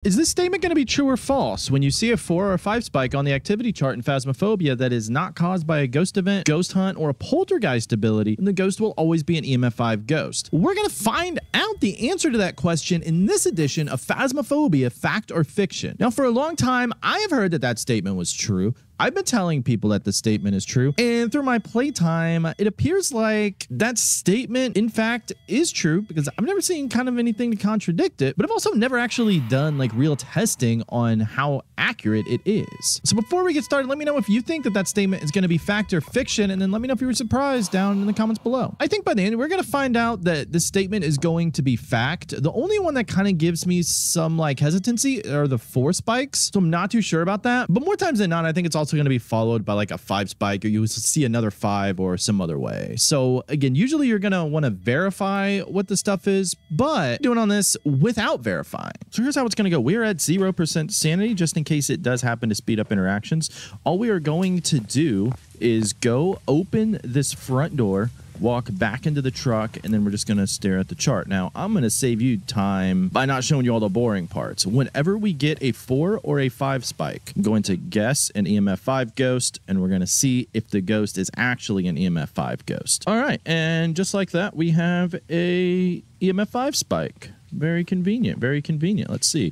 Is this statement going to be true or false? When you see a 4 or 5 spike on the activity chart in Phasmophobia that is not caused by a ghost event, ghost hunt, or a poltergeist ability, then the ghost will always be an EMF 5 ghost. We're going to find out the answer to that question in this edition of Phasmophobia, Fact or Fiction. Now, for a long time, I have heard that that statement was true. I've been telling people that the statement is true, and through my playtime, it appears like that statement, in fact, is true because I've never seen kind of anything to contradict it, but I've also never actually done like real testing on how accurate it is. So before we get started, let me know if you think that that statement is going to be fact or fiction, and then let me know if you were surprised down in the comments below. I think by the end, we're going to find out that this statement is going to be fact. The only one that kind of gives me some like hesitancy are the 4 spikes, so I'm not too sure about that, but more times than not, I think it's also going to be followed by like a 5 spike, or you see another 5 or some other way. So again, usually you're going to want to verify what the stuff is, but doing on this without verifying. So here's how it's going to go. We're at 0% sanity, just in case it does happen to speed up interactions. All we are going to do is go open this front door, walk back into the truck, and then we're just going to stare at the chart. Now, I'm going to save you time by not showing you all the boring parts. Whenever we get a 4 or a 5 spike, I'm going to guess an EMF 5 ghost, and we're going to see if the ghost is actually an EMF 5 ghost. All right, and just like that, we have a EMF 5 spike. Very convenient, very convenient. Let's see.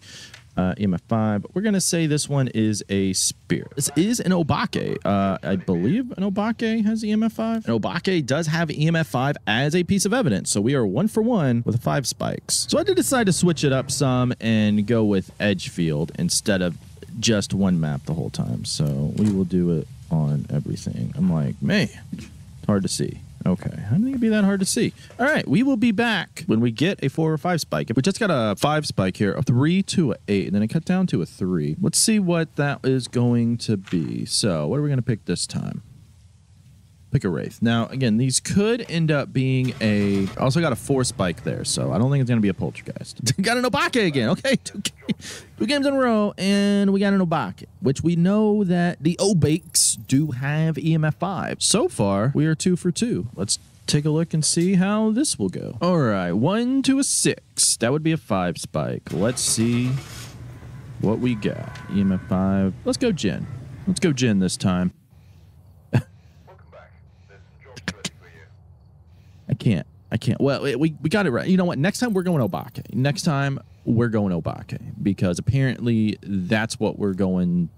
EMF 5. We're going to say this one is a spirit. This is an Obake. I believe an Obake has EMF 5. An Obake does have EMF 5 as a piece of evidence, so we are 1 for 1 with 5 spikes. So I did decide to switch it up some and go with Edgefield instead of just one map the whole time. So we will do it on everything. I'm like, man, hard to see. Okay, I don't think it'd be that hard to see. All right, we will be back when we get a 4 or 5 spike. If we just got a 5 spike here, a 3 to an 8, and then it cut down to a 3. Let's see what that is going to be. So what are we going to pick this time? Pick a Wraith. Now, again, these could end up being a... I also got a 4 spike there, so I don't think it's going to be a poltergeist. Got an Obake again. Okay, 2 games in a row, and we got an Obake, which we know that the Obakes do have EMF 5. So far, we are 2 for 2. Let's take a look and see how this will go. All right, 1 to a 6. That would be a 5 spike. Let's see what we got. EMF 5. Let's go Jin. Let's go Jin this time. I can't. Well, we got it right. You know what? Next time we're going Obake. Next time we're going Obake because apparently that's what we're going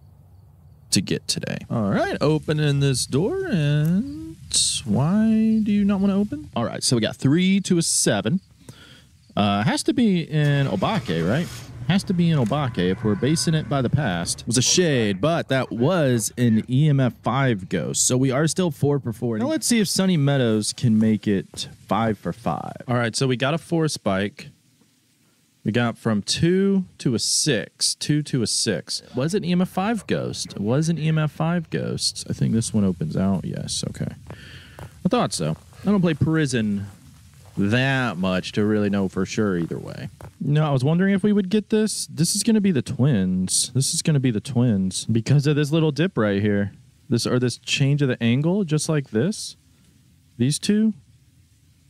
to get today. All right, opening this door, and why do you not want to open? All right, so we got 3 to a 7. Has to be in Obake, right? Has to be in Obake if we're basing it by the past. It was a shade, but that was an EMF 5 ghost. So we are still 4 for 4. Now let's see if Sunny Meadows can make it 5 for 5. All right, so we got a 4 spike. We got from 2 to a 6. 2 to a 6. Was it EMF 5 ghost? It was an EMF 5 ghost. I think this one opens out. Yes, okay. I thought so. I don't play Prison that much to really know for sure either way. No, I was wondering if we would get this. This is going to be the twins. This is going to be the twins because of this little dip right here. This change of the angle, just like this. These two.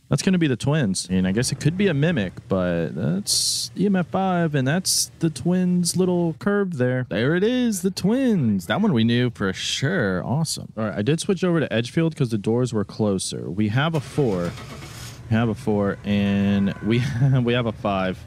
That's going to be the twins. And I guess it could be a mimic, but that's EMF 5, and that's the twins' little curve there. There it is, the twins. That one we knew for sure. Awesome. All right, I did switch over to Edgefield because the doors were closer. We have a 4. Have a 4, and we have a 5.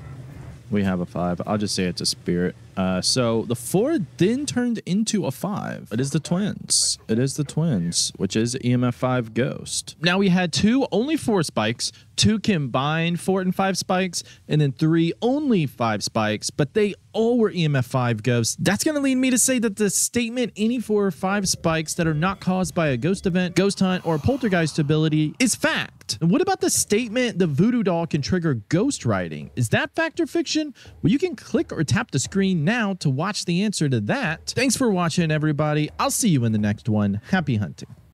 We have a 5. I'll just say it's a spirit. So the 4 then turned into a 5. It is the twins. It is the twins, which is EMF 5 ghost. Now we had 2 only 4 spikes, 2 combined 4 and 5 spikes, and then 3 only 5 spikes, but they all were EMF 5 ghosts. That's going to lead me to say that the statement any 4 or 5 spikes that are not caused by a ghost event, ghost hunt, or poltergeist ability is fact. And what about the statement the voodoo doll can trigger ghost writing? Is that fact or fiction? Well, you can click or tap the screen now to watch the answer to that. Thanks for watching, everybody. I'll see you in the next one. Happy hunting.